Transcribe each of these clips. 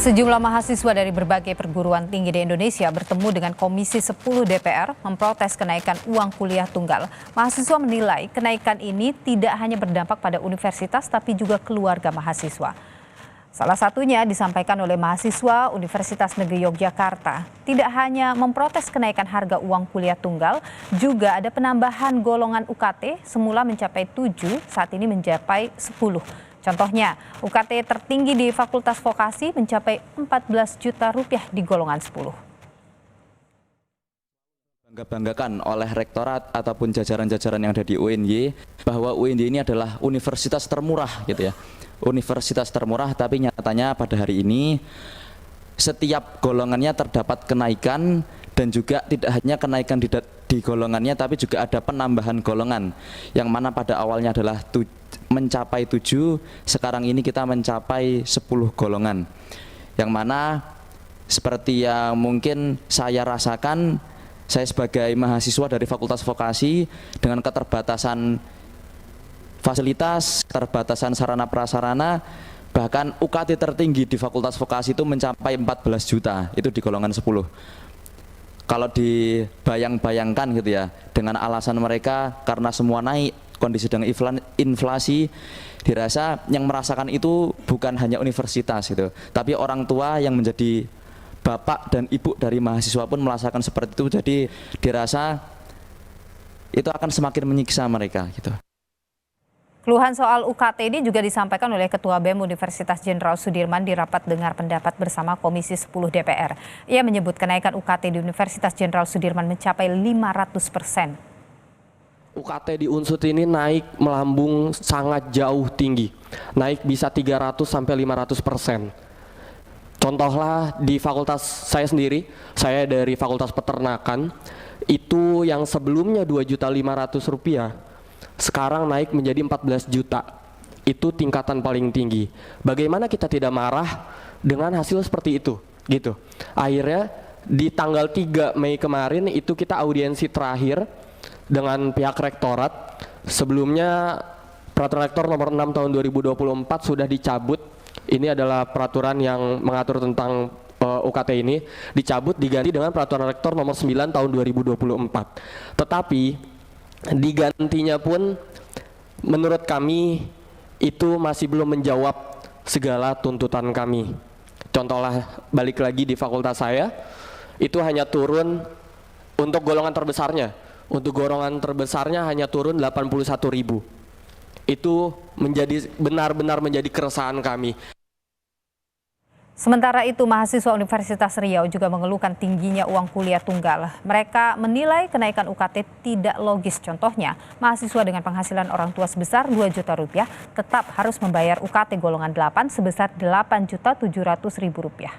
Sejumlah mahasiswa dari berbagai perguruan tinggi di Indonesia bertemu dengan Komisi 10 DPR memprotes kenaikan uang kuliah tunggal. Mahasiswa menilai kenaikan ini tidak hanya berdampak pada universitas tapi juga keluarga mahasiswa. Salah satunya disampaikan oleh mahasiswa Universitas Negeri Yogyakarta. Tidak hanya memprotes kenaikan harga uang kuliah tunggal, juga ada penambahan golongan UKT semula mencapai 7, saat ini mencapai 10. Contohnya, UKT tertinggi di Fakultas Vokasi mencapai 14 juta rupiah di golongan 10. Bangga-banggakan oleh rektorat ataupun jajaran-jajaran yang ada di UNY bahwa UNY ini adalah universitas termurah gitu ya. Universitas termurah, tapi nyatanya pada hari ini setiap golongannya terdapat kenaikan dan juga tidak hanya kenaikan di golongannya tapi juga ada penambahan golongan yang mana pada awalnya adalah mencapai 7, sekarang ini kita mencapai 10 golongan, yang mana seperti yang mungkin saya rasakan, saya sebagai mahasiswa dari Fakultas Vokasi dengan keterbatasan fasilitas, keterbatasan sarana prasarana, bahkan UKT tertinggi di Fakultas Vokasi itu mencapai 14 juta, itu di golongan 10. Kalau dibayang-bayangkan gitu ya, dengan alasan mereka karena semua naik, kondisi dengan inflasi, dirasa yang merasakan itu bukan hanya universitas gitu, tapi orang tua yang menjadi bapak dan ibu dari mahasiswa pun merasakan seperti itu, jadi dirasa itu akan semakin menyiksa mereka gitu. Keluhan soal UKT ini juga disampaikan oleh Ketua BEM Universitas Jenderal Sudirman di rapat dengar pendapat bersama Komisi 10 DPR. Ia menyebut kenaikan UKT di Universitas Jenderal Sudirman mencapai 500%. UKT di Unsut ini naik melambung sangat jauh tinggi, naik bisa 300 sampai 500%. Contohlah di fakultas saya sendiri, saya dari Fakultas Peternakan, itu yang sebelumnya Rp2.500.000, sekarang naik menjadi 14 juta. Itu tingkatan paling tinggi. Bagaimana kita tidak marah dengan hasil seperti itu gitu. Akhirnya di tanggal 3 Mei kemarin itu kita audiensi terakhir dengan pihak rektorat. Sebelumnya peraturan rektor nomor 6 tahun 2024 sudah dicabut. Ini adalah peraturan yang mengatur tentang UKT ini, dicabut diganti dengan peraturan rektor nomor 9 tahun 2024. Tetapi digantinya pun menurut kami itu masih belum menjawab segala tuntutan kami. Contohlah balik lagi di fakultas saya, itu hanya turun untuk golongan terbesarnya. Untuk golongan terbesarnya hanya turun 81.000. Itu benar-benar menjadi keresahan kami. Sementara itu, mahasiswa Universitas Riau juga mengeluhkan tingginya uang kuliah tunggal. Mereka menilai kenaikan UKT tidak logis. Contohnya, mahasiswa dengan penghasilan orang tua sebesar 2 juta rupiah tetap harus membayar UKT golongan 8 sebesar 8.700.000 rupiah.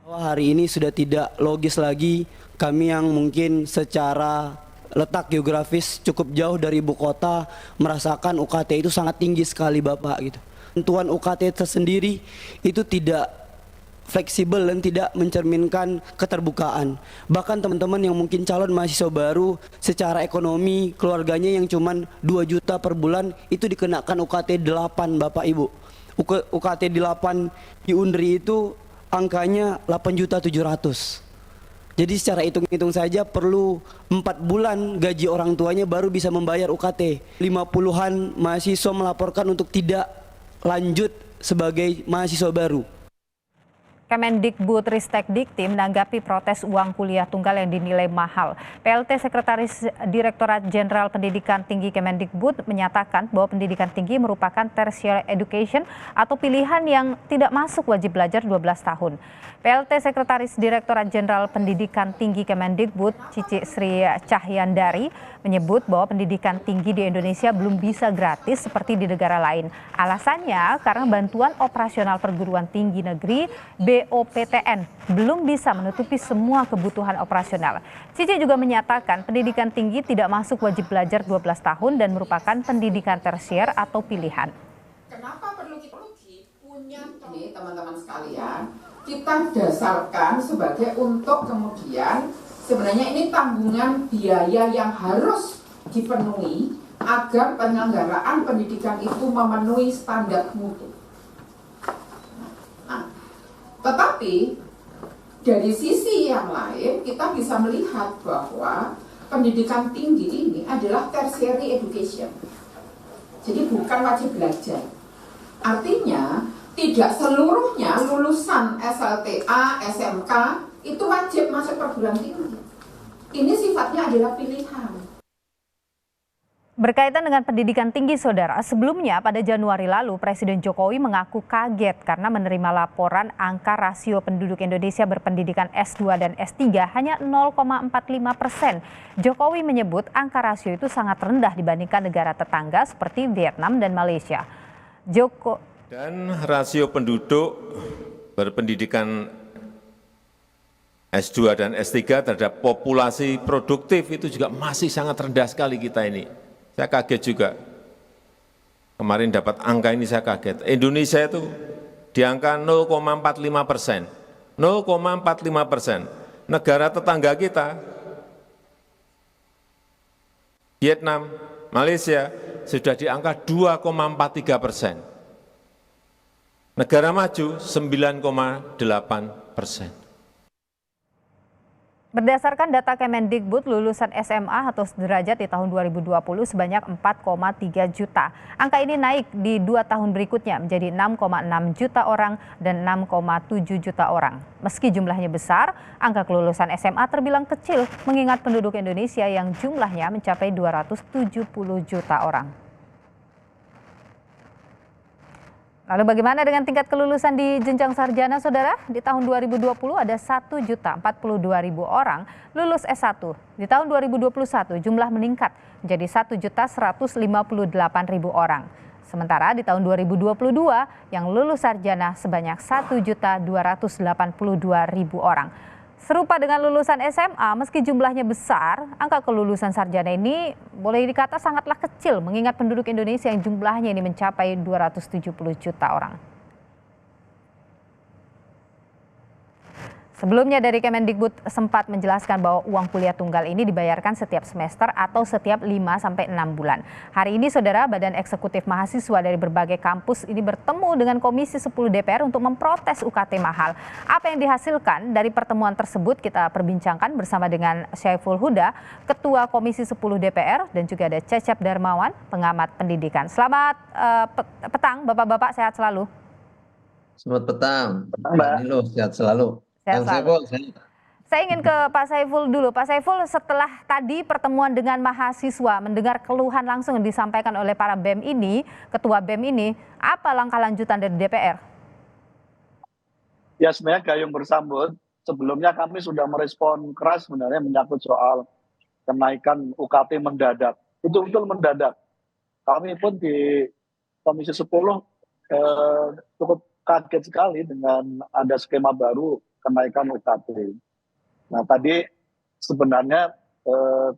Hari ini sudah tidak logis lagi. Kami yang mungkin secara letak geografis cukup jauh dari ibu kota merasakan UKT itu sangat tinggi sekali, Bapak gitu. Tentuan UKT tersendiri itu tidak fleksibel dan tidak mencerminkan keterbukaan. Bahkan teman-teman yang mungkin calon mahasiswa baru secara ekonomi keluarganya yang cuman 2 juta per bulan itu dikenakan UKT 8, Bapak Ibu. UKT 8 di Unri itu angkanya 8.700.000. Jadi secara hitung-hitung saja perlu 4 bulan gaji orang tuanya baru bisa membayar UKT. 50-an mahasiswa melaporkan untuk tidak lanjut sebagai mahasiswa baru. Kemendikbudristekdikti menanggapi protes uang kuliah tunggal yang dinilai mahal. PLT Sekretaris Direktorat Jenderal Pendidikan Tinggi Kemendikbud menyatakan bahwa pendidikan tinggi merupakan tertiary education atau pilihan yang tidak masuk wajib belajar 12 tahun. PLT Sekretaris Direktorat Jenderal Pendidikan Tinggi Kemendikbud, Cici Sri Cahyandari, menyebut bahwa pendidikan tinggi di Indonesia belum bisa gratis seperti di negara lain. Alasannya karena bantuan operasional perguruan tinggi negeri BOPTN belum bisa menutupi semua kebutuhan operasional. Cici juga menyatakan pendidikan tinggi tidak masuk wajib belajar 12 tahun dan merupakan pendidikan tersier atau pilihan. Kenapa perlu kita punya ini, teman-teman sekalian, kita dasarkan sebagai untuk kemudian sebenarnya ini tanggungan biaya yang harus dipenuhi agar penyelenggaraan pendidikan itu memenuhi standar mutu. Nah, Tetapi dari sisi yang lain kita bisa melihat bahwa pendidikan tinggi ini adalah tertiary education. Jadi bukan wajib belajar. Artinya tidak seluruhnya lulusan SLTA, SMK itu wajib masuk perguruan tinggi. Ini sifatnya adalah pilihan. Berkaitan dengan pendidikan tinggi, Saudara, sebelumnya pada Januari lalu Presiden Jokowi mengaku kaget karena menerima laporan angka rasio penduduk Indonesia berpendidikan S2 dan S3 hanya 0,45%. Jokowi menyebut angka rasio itu sangat rendah dibandingkan negara tetangga seperti Vietnam dan Malaysia. Dan rasio penduduk berpendidikan S2 dan S3 terhadap populasi produktif itu juga masih sangat rendah sekali kita ini. Saya kaget juga. Kemarin dapat angka ini saya kaget. Indonesia itu di angka 0,45%. 0,45%. Negara tetangga kita, Vietnam, Malaysia, sudah di angka 2,43%. Negara maju 9,8%. Berdasarkan data Kemendikbud, lulusan SMA atau sederajat di tahun 2020 sebanyak 4,3 juta. Angka ini naik di 2 tahun berikutnya menjadi 6,6 juta orang dan 6,7 juta orang. Meski jumlahnya besar, angka kelulusan SMA terbilang kecil mengingat penduduk Indonesia yang jumlahnya mencapai 270 juta orang. Lalu bagaimana dengan tingkat kelulusan di jenjang sarjana, Saudara? Di tahun 2020 ada 1.042.000 orang lulus S1. Di tahun 2021 jumlah meningkat menjadi 1.158.000 orang. Sementara di tahun 2022 yang lulus sarjana sebanyak 1.282.000 orang. Serupa dengan lulusan SMA, meski jumlahnya besar, angka kelulusan sarjana ini boleh dikata sangatlah kecil mengingat penduduk Indonesia yang jumlahnya ini mencapai 270 juta orang. Sebelumnya dari Kemendikbud sempat menjelaskan bahwa uang kuliah tunggal ini dibayarkan setiap semester atau setiap 5-6 bulan. Hari ini, Saudara, Badan Eksekutif Mahasiswa dari berbagai kampus ini bertemu dengan Komisi 10 DPR untuk memprotes UKT mahal. Apa yang dihasilkan dari pertemuan tersebut kita perbincangkan bersama dengan Syaiful Huda, Ketua Komisi 10 DPR, dan juga ada Cecep Darmawan, pengamat pendidikan. Selamat petang, Bapak-Bapak, sehat selalu. Selamat petang, Mbak Nilo, sehat selalu. Saya ingin ke Pak Saiful dulu. Pak Saiful, setelah tadi pertemuan dengan mahasiswa, mendengar keluhan langsung yang disampaikan oleh para BEM ini, Ketua BEM ini, apa langkah lanjutan dari DPR? Ya, sebenarnya gayung bersambut. Sebelumnya kami sudah merespon keras sebenarnya menyangkut soal kenaikan UKT mendadak. Itu betul mendadak. Kami pun di Komisi 10 cukup kaget sekali dengan ada skema baru kenaikan UKT. Nah, tadi sebenarnya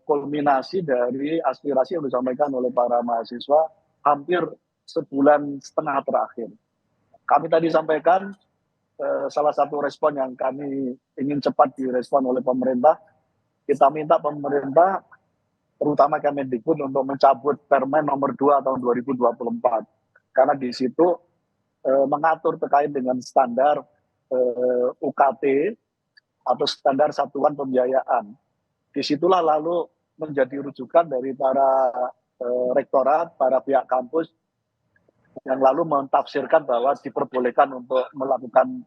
kulminasi dari aspirasi yang disampaikan oleh para mahasiswa hampir sebulan setengah terakhir. Kami tadi sampaikan salah satu respon yang kami ingin cepat direspon oleh pemerintah. Kita minta pemerintah, terutama Kemendikbud, untuk mencabut Permen nomor 2 tahun 2024. Karena di situ mengatur terkait dengan standar UKT atau standar satuan pembiayaan. Disitulah lalu menjadi rujukan dari para rektorat, para pihak kampus yang lalu mentafsirkan bahwa diperbolehkan untuk melakukan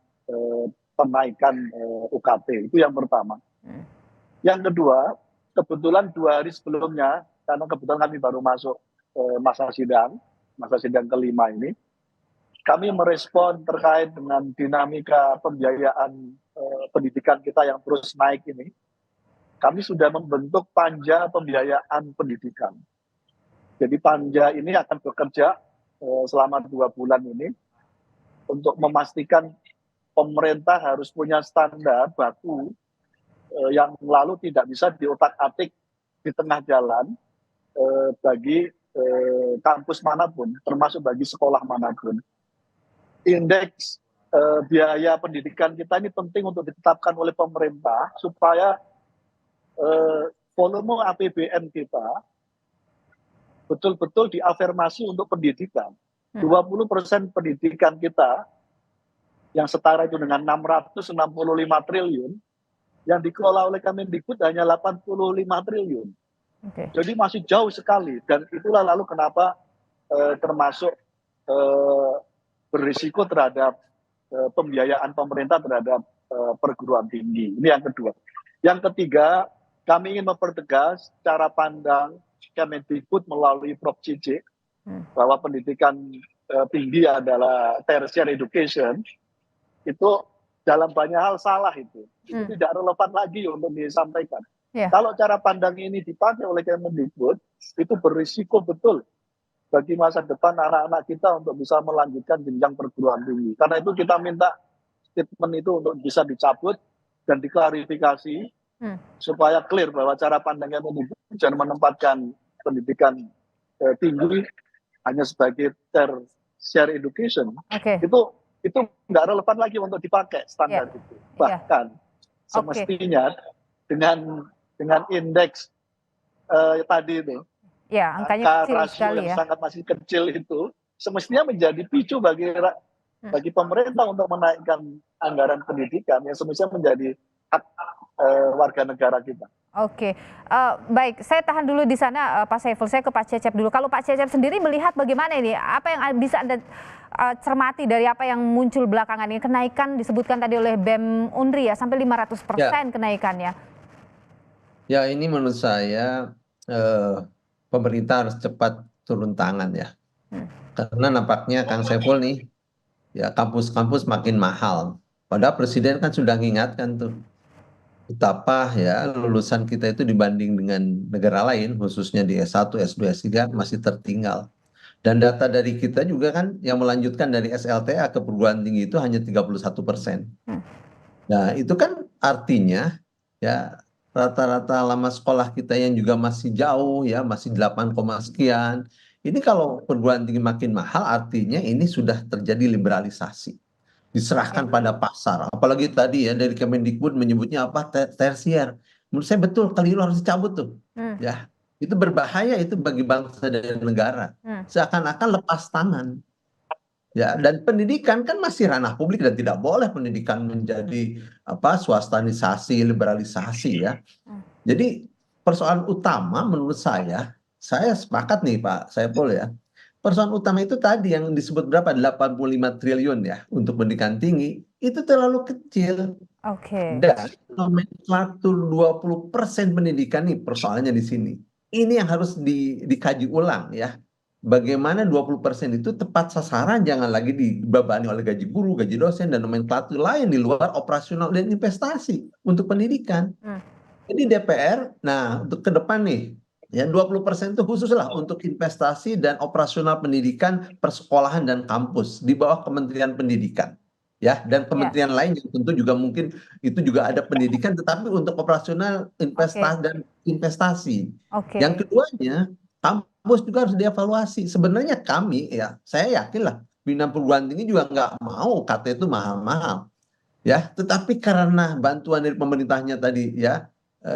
penaikan UKT. Itu yang pertama. Yang kedua, kebetulan 2 hari sebelumnya, karena kebetulan kami baru masuk masa sidang kelima ini, kami merespon terkait dengan dinamika pembiayaan pendidikan kita yang terus naik ini. Kami sudah membentuk panja pembiayaan pendidikan. Jadi panja ini akan bekerja selama 2 bulan ini untuk memastikan pemerintah harus punya standar baku yang lalu tidak bisa diotak-atik di tengah jalan bagi kampus manapun, termasuk bagi sekolah manapun. Indeks biaya pendidikan kita ini penting untuk ditetapkan oleh pemerintah supaya volume APBN kita betul-betul diafirmasi untuk pendidikan. 20% pendidikan kita yang setara itu dengan 665 triliun, yang dikelola oleh Kemendikbud hanya 85 triliun. Oke. Jadi masih jauh sekali, dan itulah lalu kenapa termasuk berisiko terhadap pembiayaan pemerintah terhadap perguruan tinggi. Ini yang kedua. Yang ketiga, kami ingin mempertegas cara pandang Kemendikbud melalui Prof. CJ bahwa pendidikan tinggi adalah tertiary education. Itu dalam banyak hal salah itu tidak relevan lagi untuk disampaikan. Yeah. Kalau cara pandang ini dipakai oleh Kemendikbud, itu berisiko betul bagi masa depan anak-anak kita untuk bisa melanjutkan jenjang perguruan tinggi. Karena itu kita minta statement itu untuk bisa dicabut dan diklarifikasi supaya clear bahwa cara pandang Kemendikbud jangan menempatkan pendidikan tinggi hanya sebagai tertiary education. Oke. Itu nggak relevan lagi untuk dipakai standar itu. Bahkan semestinya dengan indeks tadi itu, angkanya kecil rasio sekali yang ya. sangat masih kecil itu, semestinya menjadi picu bagi pemerintah untuk menaikkan anggaran pendidikan yang semestinya menjadi hak warga negara kita. Oke, baik. Saya tahan dulu di sana, Pak Saiful. Saya ke Pak Cecep dulu. Kalau Pak Cecep sendiri melihat bagaimana ini? Apa yang bisa Anda cermati dari apa yang muncul belakangan ini? Kenaikan disebutkan tadi oleh BEM Unri ya, sampai 500% kenaikannya. Ya, ini menurut saya pemerintah harus cepat turun tangan ya. Karena nampaknya Kang Saiful nih, ya kampus-kampus makin mahal. Padahal Presiden kan sudah mengingatkan tuh, betapa ya lulusan kita itu dibanding dengan negara lain, khususnya di S1, S2, S3 masih tertinggal. Dan data dari kita juga kan yang melanjutkan dari SLTA ke perguruan tinggi itu hanya 31%. Nah, itu kan artinya ya rata-rata lama sekolah kita yang juga masih jauh ya, masih 8, sekian. Ini kalau perguruan tinggi makin mahal artinya ini sudah terjadi liberalisasi. Diserahkan pada pasar. Apalagi tadi ya dari Kemendikbud menyebutnya apa, tersier. Menurut saya betul, keliru, harus dicabut tuh. Ya, itu berbahaya itu bagi bangsa dan negara. Seakan-akan lepas tangan. Ya, dan pendidikan kan masih ranah publik dan tidak boleh pendidikan menjadi swastanisasi, liberalisasi ya. Jadi persoalan utama menurut saya sepakat nih Pak Saiful ya. Persoalan utama itu tadi yang disebut berapa, 85 triliun ya untuk pendidikan tinggi, itu terlalu kecil. Oke. Dan nomenklatur 20% pendidikan nih persoalannya di sini. Ini yang harus dikaji ulang ya. Bagaimana 20% itu tepat sasaran, jangan lagi dibebani oleh gaji guru, gaji dosen, dan nomenklatur lain di luar operasional dan investasi untuk pendidikan. Jadi DPR, nah untuk ke depan nih, ya 20% itu khususlah untuk investasi dan operasional pendidikan, persekolahan dan kampus di bawah Kementerian Pendidikan. Ya, dan kementerian lain yang tentu juga mungkin itu juga ada pendidikan, tetapi untuk operasional dan investasi. Yang keduanya, kampus juga harus dievaluasi. Sebenarnya kami ya, saya yakin lah pimpinan perguruan tinggi juga nggak mau KT itu mahal-mahal. Ya, tetapi karena bantuan dari pemerintahnya tadi ya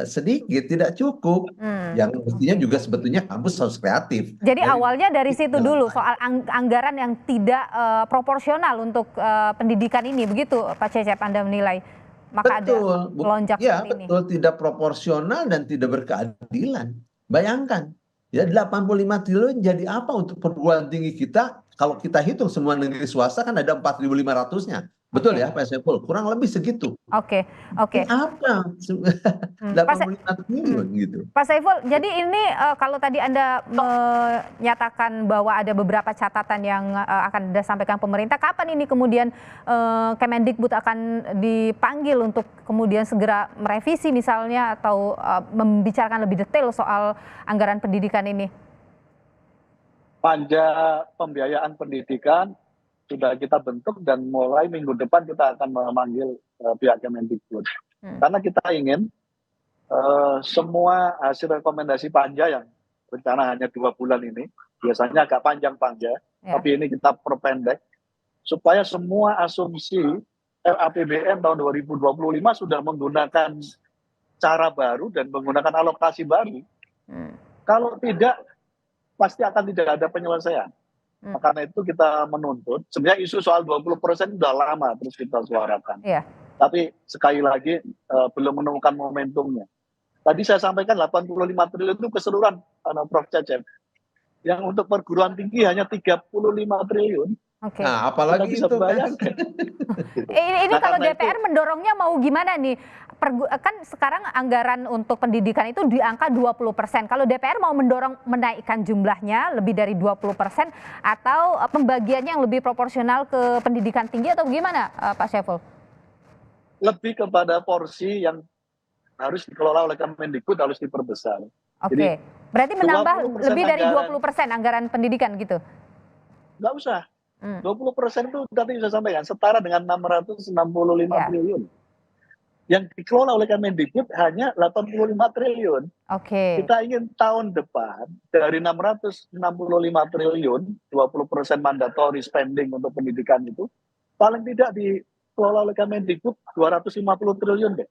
sedikit, tidak cukup. Yang mestinya juga sebetulnya kampus harus kreatif. Jadi awalnya dari situ dulu, soal anggaran yang tidak proporsional untuk pendidikan ini, begitu Pak Cecep Anda menilai? Maka ada melonjak seperti ini. Betul, tidak proporsional dan tidak berkeadilan. Bayangkan, ya 85 triliun jadi apa untuk perguruan tinggi kita? Kalau kita hitung semua negeri swasta kan ada 4.500-nya. Betul ya Pak Saiful, kurang lebih segitu. Oke. Apa? 85 triliun gitu. Pak Saiful, jadi ini kalau tadi Anda menyatakan bahwa ada beberapa catatan yang akan Anda sampaikan pemerintah, kapan ini kemudian Kemendikbud akan dipanggil untuk kemudian segera merevisi misalnya atau membicarakan lebih detail soal anggaran pendidikan ini? Panja pembiayaan pendidikan sudah kita bentuk dan mulai minggu depan kita akan memanggil pihak Kemendikbud. Karena kita ingin semua hasil rekomendasi panja yang rencana hanya 2 bulan ini, biasanya agak panjang panja, tapi ini kita perpendek, supaya semua asumsi RAPBN tahun 2025 sudah menggunakan cara baru dan menggunakan alokasi baru. Kalau tidak, pasti akan tidak ada penyelesaian. Karena itu kita menuntut, sebenarnya isu soal 20% sudah lama terus kita suarakan. Iya. Tapi sekali lagi belum menemukan momentumnya. Tadi saya sampaikan 85 triliun itu keseluruhan Prof. Cecep. Yang untuk perguruan tinggi hanya 35 triliun. Oke. Nah, apalagi Kita bisa itu kan. bayangkan. Ini Nah, kalau karena DPR mendorongnya mau gimana nih? Kan sekarang anggaran untuk pendidikan itu di angka 20%. Kalau DPR mau mendorong menaikkan jumlahnya lebih dari 20% atau pembagiannya yang lebih proporsional ke pendidikan tinggi atau gimana, Pak Syaiful? Lebih kepada porsi yang harus dikelola oleh Kemendikbud harus diperbesar. Oke. Jadi, Berarti menambah 20% lebih dari anggaran. 20% anggaran pendidikan gitu? Nggak usah. 20% itu tadi saya sampaikan, setara dengan 665 Ya. triliun. Yang dikelola oleh Kemendikbud hanya 85 triliun. Oke. Kita ingin tahun depan dari 665 triliun, 20% mandatory spending untuk pendidikan itu, paling tidak dikelola oleh Kemendikbud 250 triliun deh.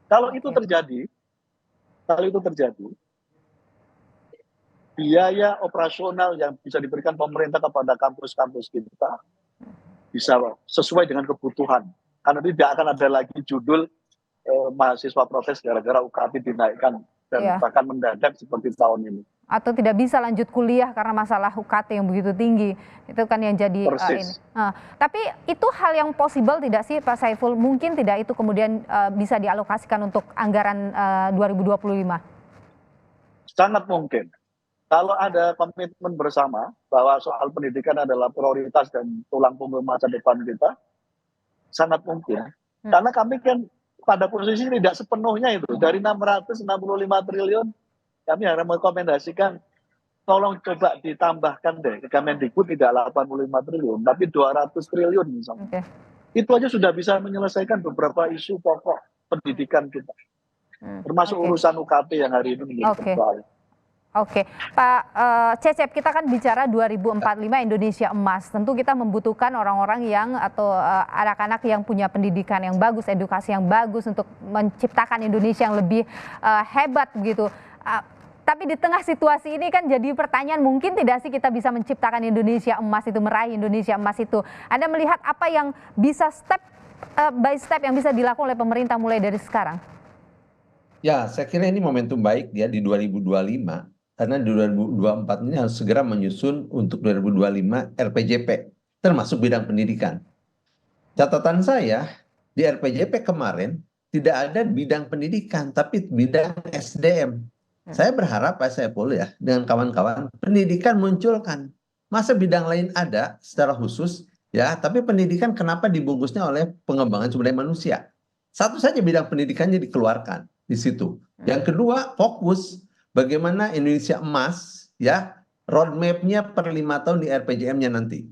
Kalau itu terjadi, biaya operasional yang bisa diberikan pemerintah kepada kampus-kampus kita bisa sesuai dengan kebutuhan. Karena tidak akan ada lagi judul mahasiswa protes gara-gara UKT dinaikkan dan bahkan mendadak seperti tahun ini. Atau tidak bisa lanjut kuliah karena masalah UKT yang begitu tinggi. Itu kan yang jadi ini. Tapi itu hal yang possible tidak sih Pak Syaiful? Mungkin tidak itu kemudian bisa dialokasikan untuk anggaran 2025? Sangat mungkin. Kalau ada komitmen bersama bahwa soal pendidikan adalah prioritas dan tulang punggung masa depan kita, sangat mungkin. Karena kami kan pada posisi tidak sepenuhnya itu. Dari 665 triliun, kami harus merekomendasikan tolong coba ditambahkan deh ke Kemendikbud tidak 85 triliun, tapi 200 triliun misalnya. Itu aja sudah bisa menyelesaikan beberapa isu pokok pendidikan kita. Termasuk urusan UKT yang hari ini menjadi persoalan. Oke, Pak Cecep, kita kan bicara 2045 Indonesia emas. Tentu kita membutuhkan orang-orang yang atau anak-anak yang punya pendidikan yang bagus, edukasi yang bagus untuk menciptakan Indonesia yang lebih hebat begitu. Tapi di tengah situasi ini kan jadi pertanyaan, mungkin tidak sih kita bisa menciptakan Indonesia emas itu, meraih Indonesia emas itu. Anda melihat apa yang bisa step by step yang bisa dilakukan oleh pemerintah mulai dari sekarang? Ya, saya kira ini momentum baik dia di 2025. Karena di 2024 ini harus segera menyusun untuk 2025 RPJP, termasuk bidang pendidikan. Catatan saya, di RPJP kemarin tidak ada bidang pendidikan, tapi bidang SDM. Saya berharap Pak Syaiful ya, dengan kawan-kawan, pendidikan munculkan. Masa bidang lain ada secara khusus, ya, tapi pendidikan kenapa dibungkusnya oleh pengembangan sumber daya manusia? Satu saja bidang pendidikannya dikeluarkan di situ. Yang kedua, fokus bagaimana Indonesia emas, ya, roadmap-nya per 5 tahun di RPJM-nya nanti.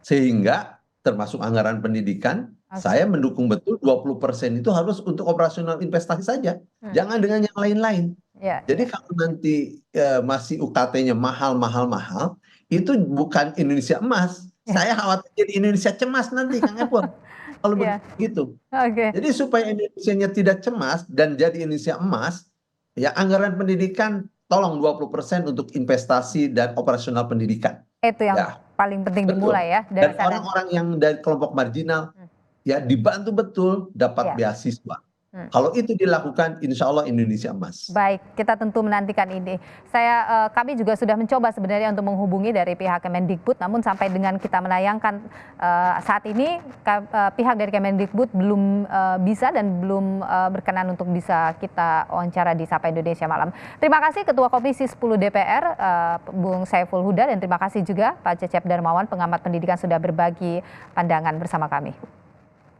Sehingga termasuk anggaran pendidikan, saya mendukung betul 20% itu harus untuk operasional investasi saja. Jangan dengan yang lain-lain. Jadi kalau nanti masih UKT-nya mahal, itu bukan Indonesia emas. Saya khawatir jadi Indonesia cemas nanti, Kang Epon. Kalau begitu. Jadi supaya Indonesia-nya tidak cemas dan jadi Indonesia emas, ya, anggaran pendidikan tolong 20% untuk investasi dan operasional pendidikan. Itu yang paling penting dimulai ya. Dan orang-orang yang dari kelompok marginal ya dibantu betul dapat beasiswa. Kalau itu dilakukan, insya Allah Indonesia emas. Baik, kita tentu menantikan ini. Kami juga sudah mencoba sebenarnya untuk menghubungi dari pihak Kemendikbud, namun sampai dengan kita menayangkan saat ini pihak dari Kemendikbud belum bisa dan belum berkenan untuk bisa kita wawancara di Sapa Indonesia Malam. Terima kasih Ketua Komisi 10 DPR, Bung Syaiful Huda, dan terima kasih juga Pak Cecep Darmawan, pengamat pendidikan, sudah berbagi pandangan bersama kami.